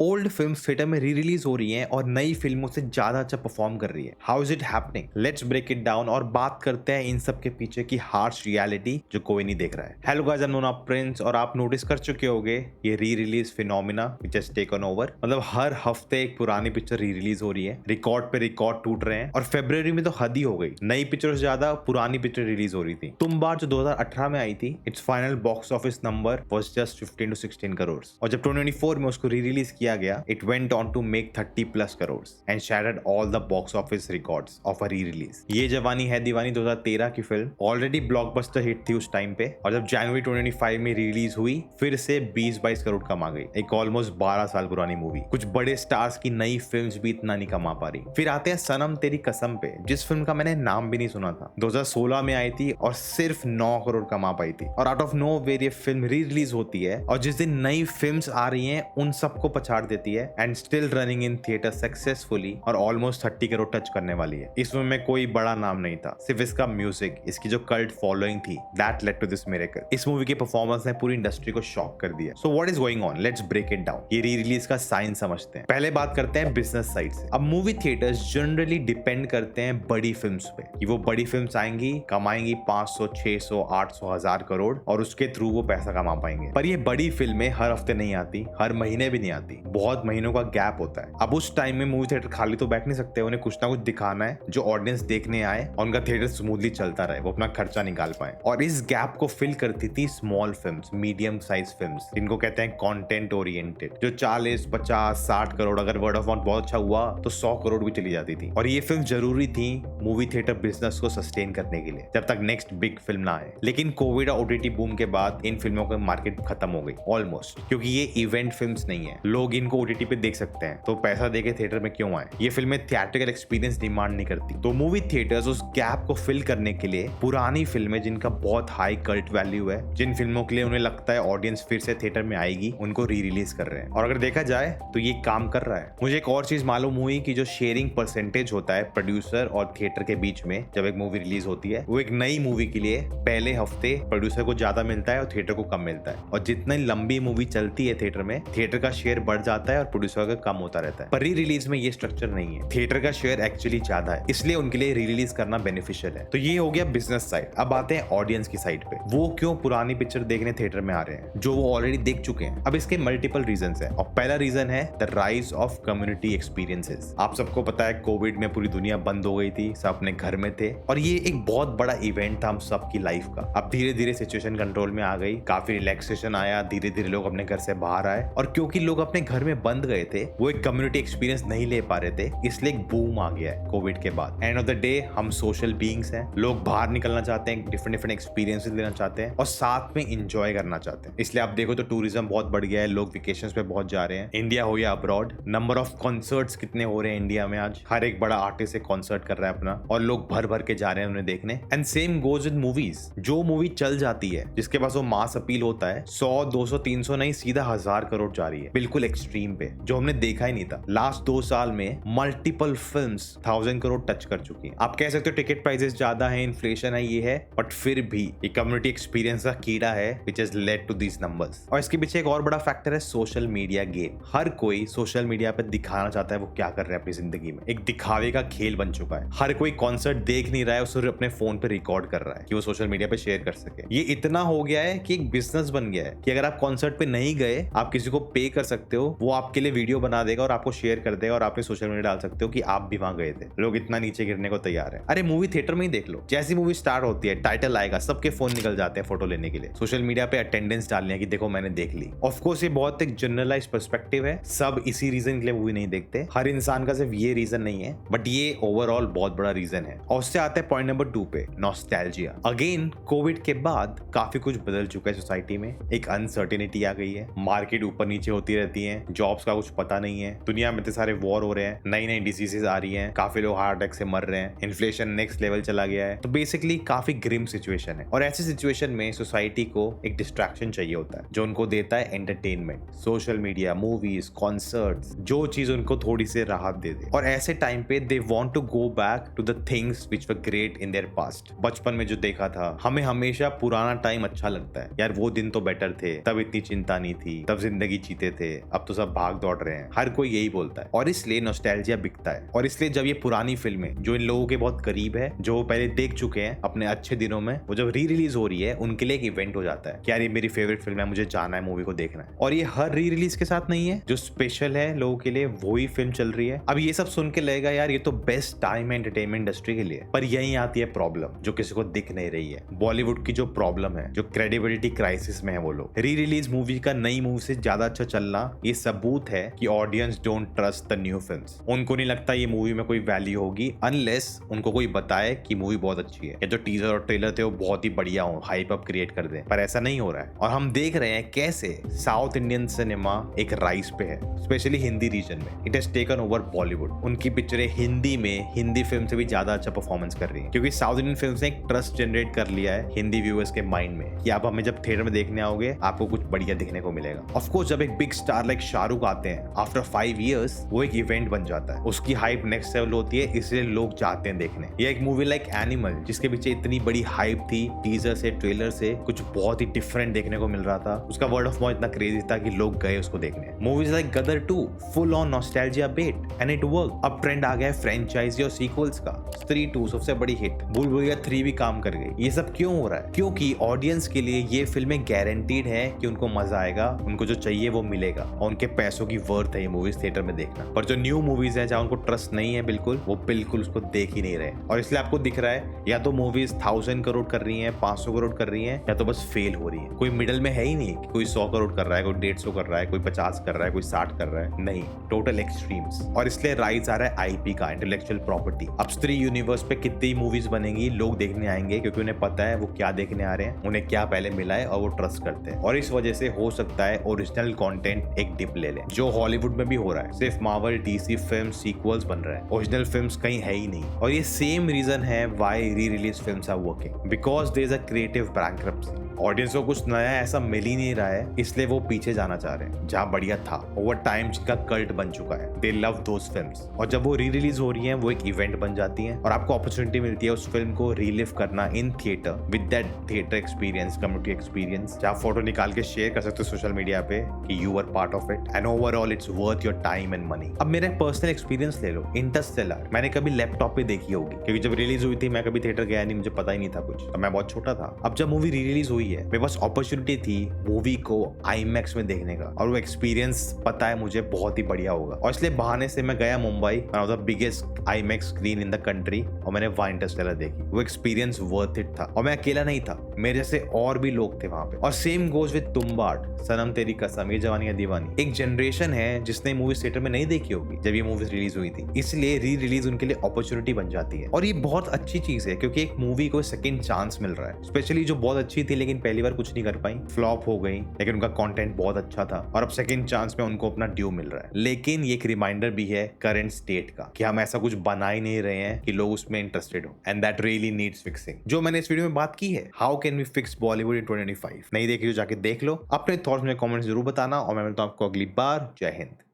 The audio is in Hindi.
ओल्ड फिल्म थिएटर में री रिलीज हो रही हैं और नई फिल्मों से ज्यादा अच्छा परफॉर्म कर रही है। How is it happening? Let's break it down और बात करते हैं इन सब के पीछे की हार्श रियलिटी जो कोई नहीं देख रहा है। Hello guys, I am Nona Prince और आप नोटिस कर चुके होंगे ये re release phenomena which has taken over. मतलब हर हफ्ते एक पुरानी पिक्चर री रिलीज हो रही है, रिकॉर्ड पे रिकॉर्ड टूट रहे हैं और फरवरी में तो हद ही हो गई। नई पिक्चर से ज्यादा पुरानी पिक्चर रिलीज हो रही थी। तुम बार जो 2018 में आई थी, its final box office number was just 15 to 16 crore और जब 2024 में उसको री रिलीज किया गया, it went on to make 30+ crore and shattered all the box office records of a re release. ये जवानी है दीवानी 2013 की फिल्म ऑलरेडी ब्लॉकबस्टर हिट थी उस टाइम पे और जब जनवरी 2025 में रिलीज हुई फिर से 20-22 करोड़ कमा गई। एक ऑलमोस्ट 12 साल पुरानी मूवी। कुछ बड़े स्टार्स की नई फिल्म्स भी इतना नहीं कमा पा रही। फिर आते हैं सनम तेरी कसम पे, जिस फिल्म का मैंने नाम भी नहीं सुना था। 2016 में आई थी और सिर्फ 9 करोड़ कमा पाई थी और आउट ऑफ नो वेयर ये फिल्म री रिलीज होती है और जिस दिन नई फिल्म्स आ रही हैं उन सबको पछाड़ देती है and still running in theatre successfully और ऑलमोस्ट 30 करोड़ टच करने वाली है। इस फिल्म में कोई बड़ा नाम नहीं था, सिर्फ इसका म्यूजिक, इसकी जो कल्ट फॉलोइंग थी, that led to this miracle. इस मूवी के परफॉर्मेंस ने पूरी इंडस्ट्री को शॉक कर दिया। So what is going on? Let's break it down. ये री रिलीज का साइन समझते हैं। पहले बात करते हैं बिजनेस साइड से। अब मूवी थिएटर्स जनरली डिपेंड करते हैं बड़ी फिल्म्स पे कि वो बड़ी फिल्म्स आएंगी, कमाएंगी 500, 600, 800, 1000 करोड़ और उसके थ्रू वो पैसा कमा पाएंगे। पर ये बड़ी फिल्में हर हफ्ते नहीं आती, हर महीने भी नहीं आती, बहुत महीनों का गैप होता है। अब उस टाइम में मूवी थिएटर खाली तो बैठ नहीं सकते, उन्हें कुछ ना कुछ दिखाना है जो ऑडियंस देखने आए और उनका थिएटर स्मूथली चलता रहे, वो अपना खर्चा निकाल पाए। और इस गैप को फिल करती थी small films, medium size films, जिनको कहते हैं कंटेंट ओरिएंटेड, जो 40, 50, 60 करोड़, अगर वर्ड ऑफ माउथ बहुत अच्छा हुआ तो 100 करोड़ भी चली जाती थी। और ये फिल्म जरूरी थी मूवी थिएटर बिजनेस को सस्टेन करने के लिए जब तक नेक्स्ट बिग फिल्म ना आए। लेकिन कोविड और ओटीटी बूम के बाद इन फिल्मों का मार्केट खत्म हो गई ऑलमोस्ट, क्योंकि ये इवेंट फिल्म्स नहीं है। लोग इनको ओटीटी पे देख सकते हैं तो पैसा देके थिएटर में क्यों आए? ये फिल्में थिएट्रिकल एक्सपीरियंस डिमांड नहीं करती। तो मूवी थिएटर्स उस गैप को फिल करने के लिए पुरानी फिल्में जिनका बहुत हाई कल्ट वैल्यू है, जिन फिल्मों के लिए उन्हें लगता है ऑडियंस फिर से थिएटर में आएगी, उनको री रिलीज कर रहे हैं। और अगर देखा जाए तो ये काम कर रहा है। मुझे एक और चीज मालूम हुई कि जो शेयरिंग परसेंटेज होता है प्रोड्यूसर और थिएटर के बीच में जब एक मूवी रिलीज होती है, वो एक नई मूवी के लिए पहले हफ्ते प्रोड्यूसर को ज्यादा मिलता है और थिएटर को कम मिलता है। और जितनी लंबी मूवी चलती है थिएटर में, थिएटर का शेयर बढ़ जाता है और प्रोड्यूसर का कम होता रहता है। पर री रिलीज में ये स्ट्रक्चर नहीं है, थिएटर का शेयर एक्चुअली ज्यादा है, इसलिए उनके लिए री रिलीज करना बेनिफिशियल है। तो ये हो गया बिजनेस साइड। अब आते हैं ऑडियंस की साइड पे। वो क्यों पुरानी पिक्चर देखने थिएटर में आ रहे हैं जो वो ऑलरेडी देख चुके हैं? अब इसके मल्टीपल रीजंस हैं और पहला रीजन है the rise of community experiences. आप सबको पता है कोविड में पूरी दुनिया बंद हो गई थी, सब अपने घर में थे और ये एक बहुत बड़ा इवेंट था हम सबकी लाइफ का। अब धीरे धीरे सिचुएशन कंट्रोल में आ गई, काफी रिलैक्सेशन आया, धीरे धीरे लोग अपने घर से बाहर आए और क्योंकि लोग अपने घर में बंद गए थे, वो एक कम्युनिटी एक्सपीरियंस नहीं ले पा रहे थे, इसलिए एक बूम आ गया है कोविड के बाद। एंड ऑफ द डे हम सोशल बीइंग्स हैं, लोग बाहर निकलना चाहते हैं, डिफरेंट डिफरेंट एक्सपीरियंसेस लेना चाहते हैं और साथ में इंजॉय करना चाहते हैं। इसलिए आप देखो तो टूरिज्म बहुत बढ़ गया है, लोग वेकेशंस पे बहुत जा रहे हैं, इंडिया हो या अब्रॉड। नंबर ऑफ कॉन्सर्ट्स कितने हो रहे हैं इंडिया में आज, हर एक बड़ा आर्टिस्ट एक कॉन्सर्ट कर रहा है अपना और लोग भर भर के जा रहे हैं उन्हें देखने। And same goes with movies. जो मूवी चल जाती है, जिसके पास वो मास अपील होता है, 100, 200, 300 नहीं, सीधा 1000 करोड़ जा रही है, बिल्कुल एक्सट्रीम पे, जो हमने देखा ही नहीं था। लास्ट 2 साल में मल्टीपल फिल्म्स 1000 करोड़ टच कर चुकी हैं। आप कह सकते हो टिकट प्राइसेस ज्यादा है, इन्फ्लेशन है, ये है, बट फिर भी ये कम्युनिटी एक्सपीरियंस का कीड़ा है which has led to these numbers. और इसके पीछे एक और बड़ा फैक्टर है सोशल मीडिया गेम। हर कोई सोशल मीडिया पे दिखाना चाहता है वो क्या कर रहा है अपनी जिंदगी में। एक दिखावे का खेल बन चुका है। हर कोई कॉन्सर्ट देख नहीं रहा है, उसे अपने फोन पे रिकॉर्ड कर रहा है कि वो सोशल मीडिया पे शेयर कर सके। ये इतना हो गया है कि एक बिजनेस बन गया है कि अगर आप कॉन्सर्ट पे नहीं गए, आप किसी को पे कर सकते हो, वो आपके लिए वीडियो बना देगा और आपको शेयर कर देगा और आपने सोशल मीडिया डाल सकते हो कि आप भी वहां गए थे। लोग इतना नीचे गिरने को तैयार है। अरे मूवी थिएटर में ही देख लो, जैसी मूवी स्टार्ट होती है, टाइटल आएगा, सबके फोन निकल जाते हैं फोटो लेने के लिए, सोशल मीडिया पे अटेंडेंस डालने की देखो मैंने देख ली। ऑफ कोर्स ये बहुत एक जनरलाइज पर्सपेक्टिव है, सब इसी रीजन के लिए मूवी नहीं देखते, हर इंसान का सिर्फ ये रीजन नहीं है, बट ये ओवरऑल बहुत बड़ा रीजन है। और उससे आता है पॉइंट नंबर 2 पे, नॉस्टैल्जिया। अगेन कोविड के बाद काफी कुछ बदल चुका है सोसाइटी में, एक अनसर्टेनिटी आ गई है, मार्केट ऊपर नीचे होती रहती है, जॉब्स का कुछ पता नहीं है, दुनिया में इतने सारे वॉर हो रहे हैं, नई नई डिजीजेस आ रही हैं, काफी लोग हार्ट अटैक से मर रहे हैं, इन्फ्लेशन नेक्स्ट लेवल चला गया है। तो बेसिकली काफी ग्रिम सिचुएशन है और ऐसी सिचुएशन में सोसाइटी को एक डिस्ट्रैक्शन चाहिए होता है जो उनको देता है entertainment, social media, movies, concerts, जो चीज उनको थोड़ी सी राहत दे दे। और ऐसे टाइम पे they want to go back to the things which were great in their past. बचपन में जो देखा था, हमें हमेशा पुराना टाइम अच्छा लगता है, यार वो दिन तो बेटर थे, तब इतनी चिंता नहीं थी, तब जिंदगी जीते थे, अब तो सब भाग दौड़ रहे हैं, हर कोई यही बोलता है और इसलिए नॉस्टैल्जिया बिकता है। और इसलिए जब ये पुरानी फिल्में जो इन लोगों के बहुत करीब है, जो वो पहले देख चुके हैं अपने अच्छे दिनों में, वो जब री रिलीज हो रही है उनके लिए एक इवेंट हो जाता है कि यार ये मेरी फेवरेट फिल्म है, मुझे जाना है मूवी को देखना है। और ये हर री रिलीज के साथ नहीं है, जो स्पेशल है लोगों के लिए वही फिल्म चल रही है। अब ये सब सुन के लगेगा यार ये तो बेस्ट टाइम है एंटरटेनमेंट इंडस्ट्री के लिए, पर यही आती है प्रॉब्लम जो किसी को दिख नहीं रही है। बॉलीवुड की जो प्रॉब्लम है, जो क्रेडिबिलिटी क्राइसिस में है वो लोग। री रिलीज मूवी का नई मूवी से ज्यादा अच्छा चलना ये सबूत है कि audience don't trust the new films. उनको नहीं लगता ये मूवी में कोई वैल्यू होगी अनलेस उनको कोई बताए कि मूवी बहुत अच्छी है, या जो टीजर और ट्रेलर थे वो बहुत ही बढ़िया हो, हाइप अप क्रिएट कर दे। पर ऐसा नहीं हो रहा है और हम देख रहे हैं कैसे साउथ इंडियन सिनेमा एक राइज पे है, स्पेशली हिंदी रीजन में। It has taken over Bollywood. उनकी पिक्चरें हिंदी में हिंदी फिल्म से भी ज्यादा अच्छा परफॉर्मेंस कर रही है, क्योंकि साउथ इंडियन फिल्म ने एक ट्रस्ट जनरेट कर लिया है हिंदी व्यूअर्स के माइंड में कि आप हमें जब थिएटर में देखने आओगे आपको कुछ बढ़िया दिखने को मिलेगा। ऑफ कोर्स जब एक बिग स्टार लाइक शाहरुख आते हैं आफ्टर 5 इयर्स, वो एक इवेंट बन जाता है, उसकी हाइप नेक्स्ट लेवल होती है, इसलिए लोग जाते हैं देखने। ये एक मूवी लाइक एनिमल जिसके पीछे इतनी बड़ी हाइप थी, टीजर से ट्रेलर से कुछ बहुत ही डिफरेंट देखने को मिल रहा था, उसका वर्ड ऑफ माउथ इतना क्रेजी था कि लोग गए उसको देखने। Movies like Gadar 2 full on nostalgia bet and it work. अब ट्रेंड आ गया है फ्रेंचाइजी और सीक्वल्स का। स्त्री 2 सबसे बड़ी हिट, भूल भुलैया 3 भी काम कर गई। ये सब क्यों हो रहा है? क्योंकि ऑडियंस के लिए ये फिल्में गारंटीड है कि उनको मजा आएगा, उनको जो चाहिए वो मिलेगा और उनके पैसों की वर्थ है ये मूवीज थिएटर में देखना। पर जो न्यू मूवीज है जहाँ उनको ट्रस्ट नहीं है बिल्कुल, वो बिल्कुल उसको देख ही नहीं रहे। और इसलिए आपको दिख रहा है या तो मूवीज 1000 करोड़ कर रही है, 500 करोड़ कर रही है, या तो बस फेल हो रही है। कोई मिडल में है ही नहीं कि कोई 100 करोड़ कर रहा है, कोई 150 कर रहा है, कोई 50 कर रहा है, कोई 60 कर रहा है, नहीं, टोटल एक्सट्रीम्स। और इसलिए राइज आ रहा है आईपी का, इंटेलेक्चुअल प्रॉपर्टी। अब स्त्री यूनिवर्स पे कितनी मूवीज बनेंगी, लोग देखने आएंगे क्योंकि उन्हें पता है वो क्या देखने आ रहे हैं, उन्हें क्या पहले मिला है और वो ट्रस्ट करते हैं। और इस वजह से हो सकता है ओरिजिनल कंटेंट एक डिप ले ले, जो हॉलीवुड में भी हो रहा है। सिर्फ मार्वल डीसी फिल्म सीक्वल्स बन रहे हैं, ओरिजिनल फिल्म्स कहीं है ही नहीं। और ये सेम रीजन है why re release films are working, because there is a creative bankruptcy. Audience को कुछ नया ऐसा मिल ही नहीं रहा है, इसलिए वो पीछे जाना चाह रहे हैं जहाँ बढ़िया था। ओवर टाइम जिनका कल्ट बन चुका है, दे लव दोस फिल्म्स। और जब वो री रिलीज हो रही हैं वो एक इवेंट बन जाती हैं और आपको अपॉर्चुनिटी मिलती है उस फिल्म को रीलिव करना in theatre with that theatre experience, community experience, जहाँ फोटो निकाल के शेयर कर सकते हो सोशल मीडिया पे कि you are part of it and overall it's worth your time and money. अब मेरा पर्सनल एक्सपीरियंस ले लो, इंटरस्टेलर मैंने कभी लैपटॉप पे देखी होगी, क्योंकि जब रिलीज हुई थी मैं कभी थिएटर गया नहीं, मुझे पता ही नहीं था कुछ, तो मैं बहुत छोटा था। अब जब मूवी री रिलीज हुई है, मेरे पास अपॉर्चुनिटी थी मूवी को आईमैक्स में देखने का, और वो एक्सपीरियंस पता है मुझे बहुत ही बढ़िया होगा। और इसलिए बहाने से मैं गया Mumbai, one of the biggest IMAX screen in the country, और मैंने वहां इंटरस्टेलर देखी। वो एक्सपीरियंस वर्थ इट था और मैं अकेला नहीं था, मेरे जैसे और भी लोग थे वहां पे। और सेम गोज विद तुम्बाड, सनम तेरी कसम, ये जवानी है दीवानी। एक जनरेशन है जिसने मूवी थिएटर में नहीं देखी होगी जब ये मूवी रिलीज हुई थी, इसलिए री रिलीज उनके लिए अपॉर्चुनिटी बन जाती है। और ये बहुत अच्छी चीज है क्योंकि एक मूवी को सेकंड चांस मिल रहा है, स्पेशली जो बहुत अच्छी थी लेकिन पहली बार कुछ नहीं कर पाई, फ्लॉप हो गई, लेकिन उनका कंटेंट बहुत अच्छा था और अब सेकंड चांस में उनको अपना ड्यू मिल रहा है। लेकिन ये एक रिमाइंडर भी है करंट स्टेट का कि हम ऐसा कुछ बना ही नहीं रहे हैं कि लोग उसमें इंटरेस्टेड हो, and that really needs fixing. जो मैंने इस वीडियो में बात की है, how can we fix Bollywood in 2025, नहीं देखी तो जाके देख लो, अपने थॉट्स में कमेंट जरूर बताना और मैं मिलता हूं आपको अगली बार। जय हिंद।